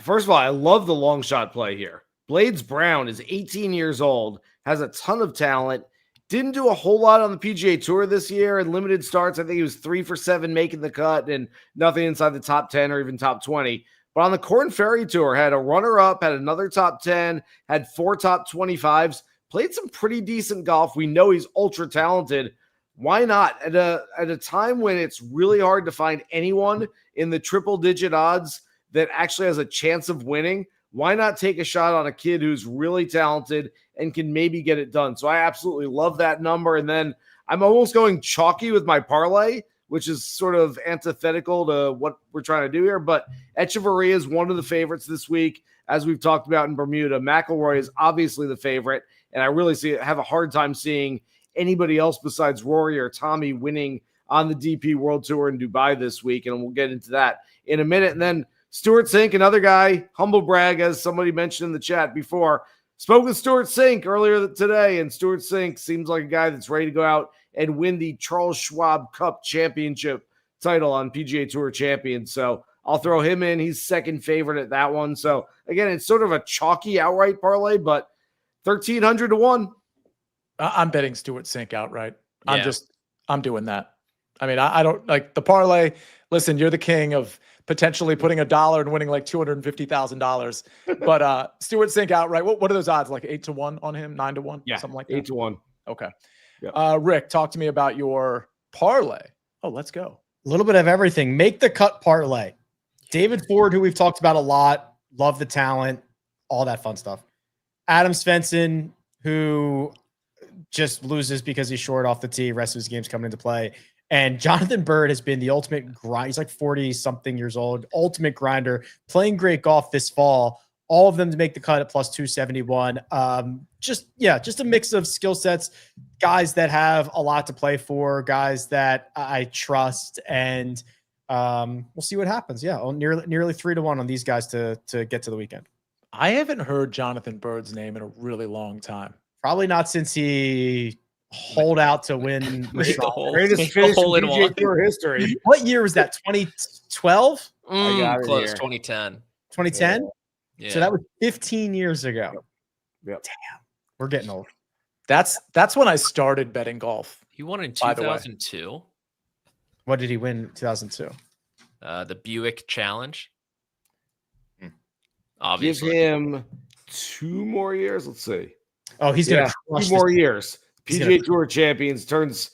First of all, I love the long shot play here. Blades Brown is 18 years old, has a ton of talent, didn't do a whole lot on the PGA Tour this year in limited starts. I think he was 3 for 7 making the cut and nothing inside the top 10 or even top 20. But on the Corn Ferry Tour, had a runner-up, had another top 10, had 4 top 25s, played some pretty decent golf. We know he's ultra-talented. Why not? At a time when it's really hard to find anyone in the triple-digit odds that actually has a chance of winning, why not take a shot on a kid who's really talented and can maybe get it done? So I absolutely love that number. And then I'm almost going chalky with my parlay, which is sort of antithetical to what we're trying to do here. But Echeverria is one of the favorites this week, as we've talked about in Bermuda. McIlroy is obviously the favorite, and I really have a hard time seeing anybody else besides Rory or Tommy winning on the DP World Tour in Dubai this week, and we'll get into that in a minute. And then Stuart Sink, another guy, humble brag, as somebody mentioned in the chat before. Spoke with Stuart Sink earlier today, and Stuart Sink seems like a guy that's ready to go out and win the Charles Schwab Cup Championship title on PGA Tour Champions. So I'll throw him in. He's second favorite at that one. So again, it's sort of a chalky outright parlay, but 1,300-1. I'm betting Stuart Sink outright. Yeah. I'm doing that. I mean, I don't like the parlay. Listen, you're the king of potentially putting $1 and winning like $250,000. But Stuart Sink outright. What are those odds? Like 8-1 on him, 9-1, something like that. 8-1. Okay. Yep. Rick, talk to me about your parlay. Oh, let's go. A little bit of everything. Make the cut parlay. David Ford, who we've talked about a lot, love the talent, all that fun stuff. Adam Svensson, who just loses because he's short off the tee. Rest of his game's coming into play. And Jonathan Bird has been the ultimate grind. He's like 40-something years old, ultimate grinder, playing great golf this fall. All of them to make the cut at plus 271. Just a mix of skill sets, guys that have a lot to play for, guys that I trust, and we'll see what happens. Yeah, nearly 3-1 on these guys to get to the weekend. I haven't heard Jonathan Bird's name in a really long time. Probably not since he holed out to win the greatest finish in PGA Tour history. What year was that? 2012? Close. 2010. 2010? Yeah. So that was 15 years ago. Yep. Damn. We're getting old. That's when I started betting golf. He won in 2002. What did he win in 2002? The Buick Challenge. Give Obviously. him 2 more years. Let's see. Oh, he's going to 2 more years. PGA Tour Champions, turns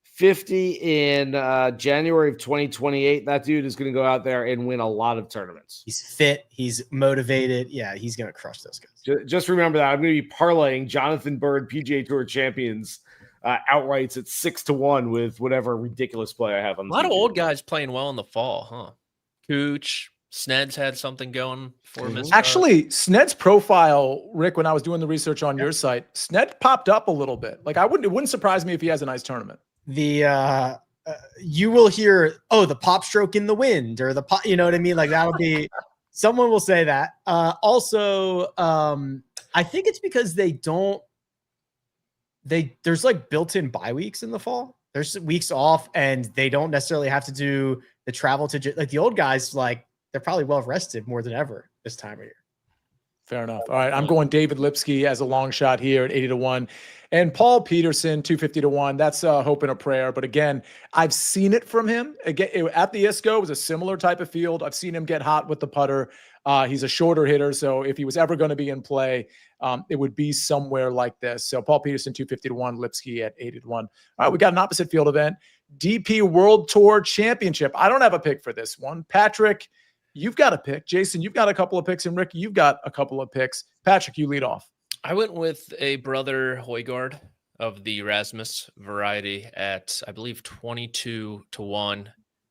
50 in January of 2028. That dude is going to go out there and win a lot of tournaments. He's fit. He's motivated. Yeah, he's going to crush those guys. Just remember that. I'm going to be parlaying Jonathan Bird PGA Tour Champions outrights at 6-1 with whatever ridiculous play I have on. A lot of old guys playing well in the fall, huh? Cooch, Sned's had something going for him. Actually, Sned's profile, Rick, when I was doing the research on your site, Sned popped up a little bit. Like it wouldn't surprise me if he has a nice tournament. The you will hear, the pop stroke in the wind, or the pop, you know what I mean? Like that'll be Someone will say that. Also, I think it's because there's like built-in bye weeks in the fall. There's weeks off, and they don't necessarily have to do the travel to like the old guys. Like they're probably well rested more than ever this time of year. Fair enough. All right, I'm going David Lipsky as a long shot here at 80-1, and Paul Peterson 250-1. That's a hope and a prayer. But again, I've seen it from him. Again, at the ISCO, it was a similar type of field. I've seen him get hot with the putter. He's a shorter hitter, so if he was ever going to be in play, it would be somewhere like this. So Paul Peterson 250-1, Lipsky at 80-1. All right, we got an opposite field event, DP World Tour Championship. I don't have a pick for this one. Patrick, you've got a pick. Jason, you've got a couple of picks, and Rick, you've got a couple of picks. Patrick, you lead off. I went with a brother Højgaard of the Rasmus variety at, I believe, 22-1.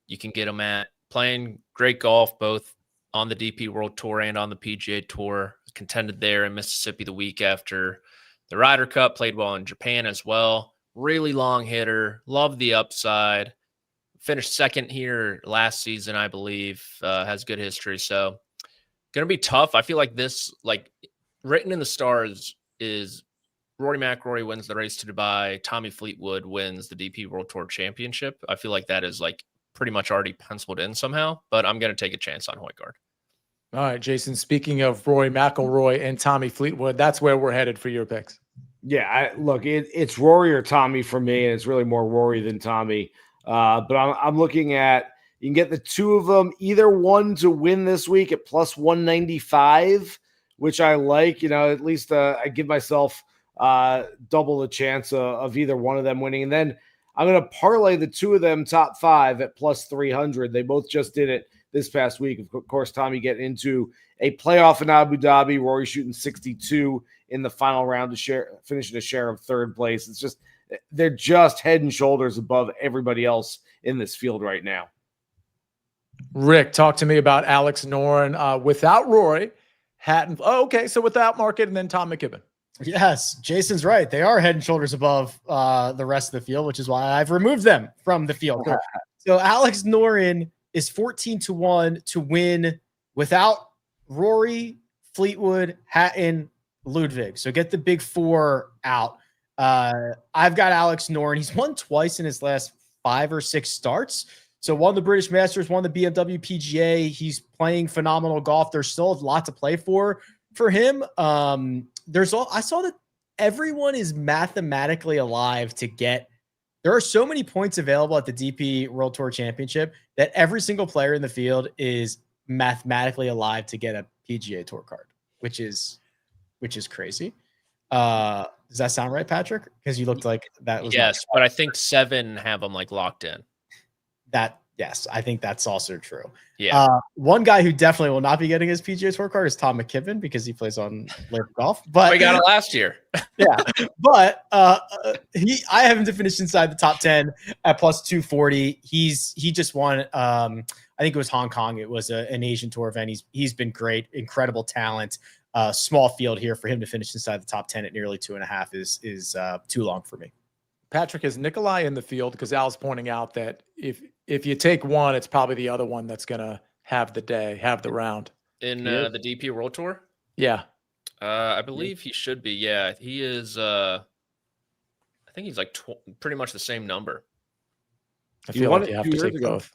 You can get him at playing great golf, both on the DP World Tour and on the PGA Tour. Contended there in Mississippi the week after the Ryder Cup, played well in Japan as well. Really long hitter, love the upside. Finished second here last season, I believe, has good history. So going to be tough. I feel like this, like written in the stars, is Rory McIlroy wins the race to Dubai. Tommy Fleetwood wins the DP World Tour Championship. I feel like that is like pretty much already penciled in somehow, but I'm going to take a chance on Højgaard. All right, Jason, speaking of Rory McIlroy and Tommy Fleetwood, that's where we're headed for your picks. Yeah, look, it's Rory or Tommy for me, and it's really more Rory than Tommy. But I'm looking at, you can get the two of them, either one to win this week at plus 195, which I like. At least I give myself double the chance of either one of them winning. And then I'm going to parlay the two of them top five at plus 300. They both just did it this past week. Of course, Tommy getting into a playoff in Abu Dhabi. Rory shooting 62 in the final round to finishing a share of third place. It's just, they're just head and shoulders above everybody else in this field right now. Rick, talk to me about Alex Noren without Rory, Hatton. Oh, okay, so without Market and then Tom McKibben. Yes, Jason's right. They are head and shoulders above the rest of the field, which is why I've removed them from the field. So Alex Noren is 14-1 to win without Rory, Fleetwood, Hatton, Ludwig. So get the big four out. I've got Alex Noren. He's won twice in his last 5 or 6 starts. So won the British Masters, won the BMW PGA. He's playing phenomenal golf. There's still a lot to play for him. I saw that everyone is mathematically alive to get. There are so many points available at the DP World Tour Championship that every single player in the field is mathematically alive to get a PGA Tour card, which is crazy. Does that sound right, Patrick? Because you looked like that was. Yes, but I think 7 have them like locked in. Yes, I think that's also true. Yeah. One guy who definitely will not be getting his PGA Tour card is Tom McKibben because he plays on Live Golf. But we got it last year. Yeah, but I have him to finish inside the top 10 at plus 240. He just won. I think it was Hong Kong. It was an Asian Tour event. He's been great, incredible talent. Small field here for him to finish inside the top 10 at nearly 2.5 is too long for me. Patrick, is Nikolai in the field? Because Al's pointing out that if you take one, it's probably the other one that's going to have the round. In the DP World Tour? Yeah. I believe he should be. Yeah, he is. I think he's like pretty much the same number. I feel like you have to take both.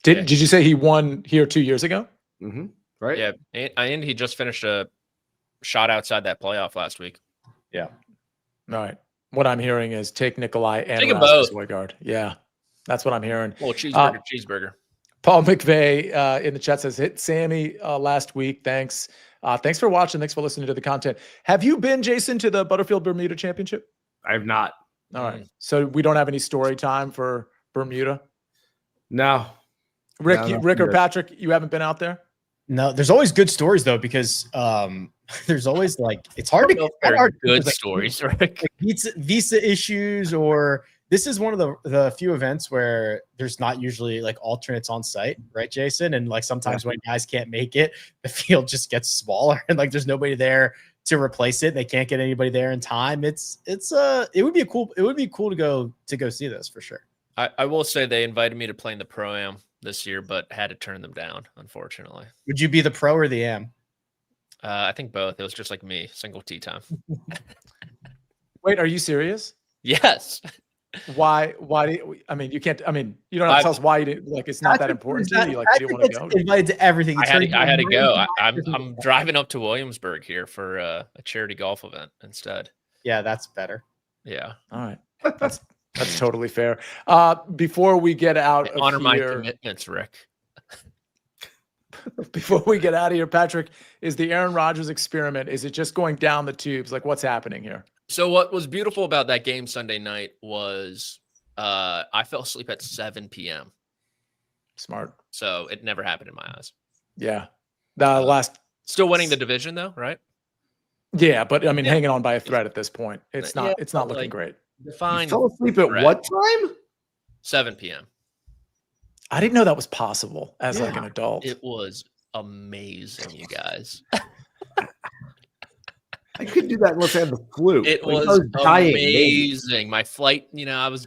Did you say he won here 2 years ago? Mm-hmm. Right. Yeah, and he just finished a shot outside that playoff last week. Yeah. All right. What I'm hearing is take Nikolai and take Rasmus Højgaard. Yeah, that's what I'm hearing. Well, cheeseburger. Paul McVeigh in the chat says, hit Sammy last week. Thanks. Thanks for watching. Thanks for listening to the content. Have you been, Jason, to the Butterfield Bermuda Championship? I have not. All right. So we don't have any story time for Bermuda? No. Rick or Patrick, you haven't been out there? No, there's always good stories though, because there's always it's hard to get good stories, Rick. Visa issues, or this is one of the few events where there's not usually alternates on site, right, Jason? And sometimes when guys can't make it, the field just gets smaller and there's nobody there to replace it. They can't get anybody there in time. It would be cool to go see this for sure. I will say they invited me to play in the Pro-Am this year, but had to turn them down, unfortunately. Would you be the pro or the am? I think both. It was just like me, single tee time. Wait, are you serious? Yes. Why do you, I mean, you can't, I mean, you don't have to tell us why you didn't, like, it's not that important to you. Like, you didn't want to go. Invited to everything. I had to go. I'm driving up to Williamsburg here for a charity golf event instead. Yeah, that's better. Yeah. All right. That's totally fair. Before we get out of honor my here, commitments, Rick. before we get out of here, Patrick, is the Aaron Rodgers experiment, is it just going down the tubes? Like, what's happening here? So what was beautiful about that game Sunday night was I fell asleep at 7 p.m. Smart. So it never happened in my eyes. Yeah. The last. Still winning the division though, right? Yeah, but I mean, hanging on by a thread at this point. It's not looking like, great. Define. Fell asleep at what time? 7 p.m. I didn't know that was possible as like an adult. It was amazing, you guys. I couldn't do that unless I had the flu. It Like, was dying, amazing. My flight, I was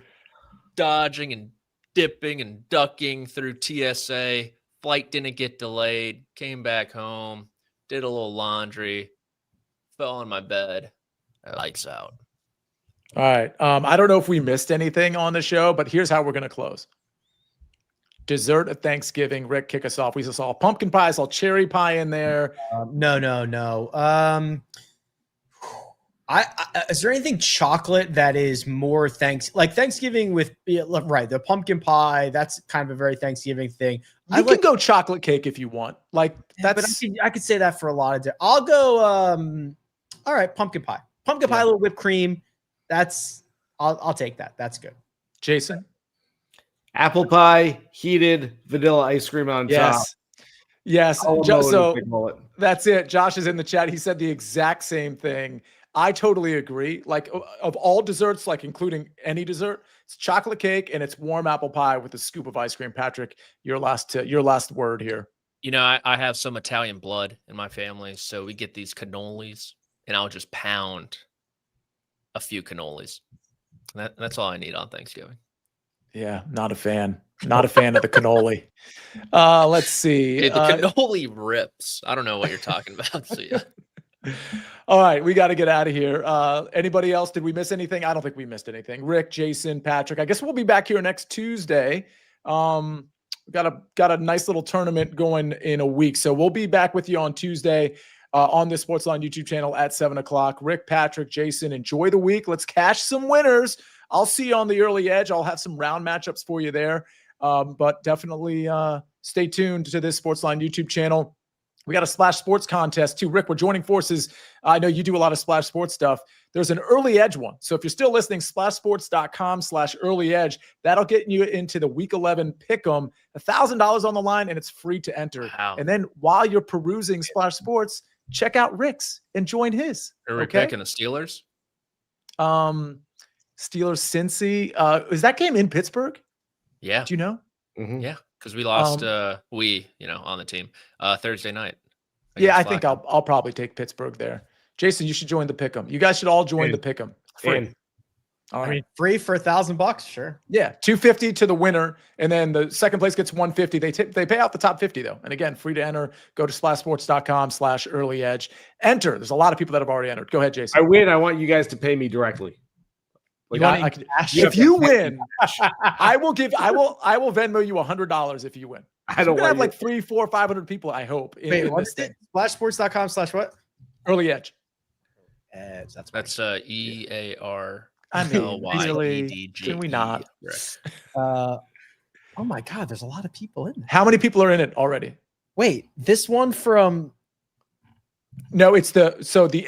dodging and dipping and ducking through TSA. Flight didn't get delayed. Came back home, did a little laundry, fell on my bed. Lights out. All right. I don't know if we missed anything on the show, but here's how we're going to close. Dessert at Thanksgiving. Rick, kick us off. We saw pumpkin pie, saw cherry pie in there. No. Is there anything chocolate that is more Thanksgiving with right? The pumpkin pie, that's kind of a very Thanksgiving thing. You can go chocolate cake if you want. Like that's. But I could say that for a lot of. I'll go. All right, pumpkin pie. Pumpkin pie, a little whipped cream. I'll take that. That's good. Jason. Apple pie, heated vanilla ice cream on top. Yes. So that's it. Josh is in the chat. He said the exact same thing. I totally agree. Like of all desserts, like including any dessert, it's chocolate cake and it's warm apple pie with a scoop of ice cream. Patrick, your last word here. I have some Italian blood in my family, so we get these cannolis, and I'll just pound a few cannolis. That's all I need on Thanksgiving. Yeah, not a fan. Not a fan of the cannoli. Let's see. Dude, the cannoli rips. I don't know what you're talking about. So yeah. All right, we got to get out of here. Anybody else? Did we miss anything? I don't think we missed anything. Rick, Jason, Patrick. I guess we'll be back here next Tuesday. Got a nice little tournament going in a week, so we'll be back with you on Tuesday on the SportsLine YouTube channel at 7:00. Rick, Patrick, Jason, enjoy the week. Let's cash some winners. I'll see you on the early edge. I'll have some round matchups for you there. But definitely stay tuned to this SportsLine YouTube channel. We got a Splash Sports contest too. Rick, we're joining forces. I know you do a lot of Splash Sports stuff. There's an early edge one. So if you're still listening, splashsports.com/early edge. That'll get you into the week 11 pick'em. $1,000 on the line, and it's free to enter. Wow. And then while you're perusing Splash Sports, check out Rick's and join his. Are we picking the Steelers? Steelers, Cincy. Is that game in Pittsburgh? Yeah. Do you know? Mm-hmm. Yeah, because we lost. On the team Thursday night. Yeah, I think I'll probably take Pittsburgh there. Jason, you should join the pick'em. You guys should all join the pick'em. Free. All right. I mean, free for $1,000, sure. Yeah, $250 to the winner, and then the second place gets $150. They pay out the top 50 though, and again, free to enter. Go to splashsports.com/early edge. Enter. There's a lot of people that have already entered. Go ahead, Jason. I win. I want you guys to pay me directly. Like if you win, I will Venmo you $100 if you win. I don't want to have like 300, 400, 500 people. I hope. Wait, what's it? Splashsports.com/what? Early edge. That's EAR. I mean, really, can we not? Oh my God, there's a lot of people in there. How many people are in it already? Wait, this one from? No, it's the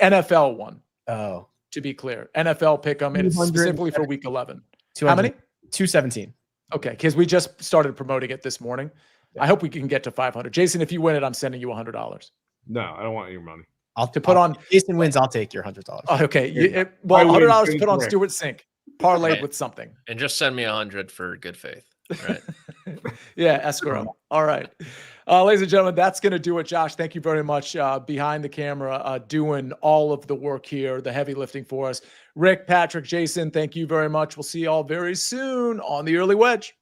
NFL one. Oh, to be clear, NFL pick'em, and it's specifically for week 11. How many? 217. Okay, because we just started promoting it this morning. Yeah. I hope we can get to 500. Jason, if you win it, I'm sending you $100. No, I don't want your money. If Jason wins, I'll take your $100. Oh, okay. $100 to put on Stuart Sink, parlayed with something. And just send me $100 for good faith. Right. Yeah, escrow. All right. Ladies and gentlemen, that's going to do it. Josh, thank you very much behind the camera doing all of the work here, the heavy lifting for us. Rick, Patrick, Jason, thank you very much. We'll see you all very soon on the Early Wedge.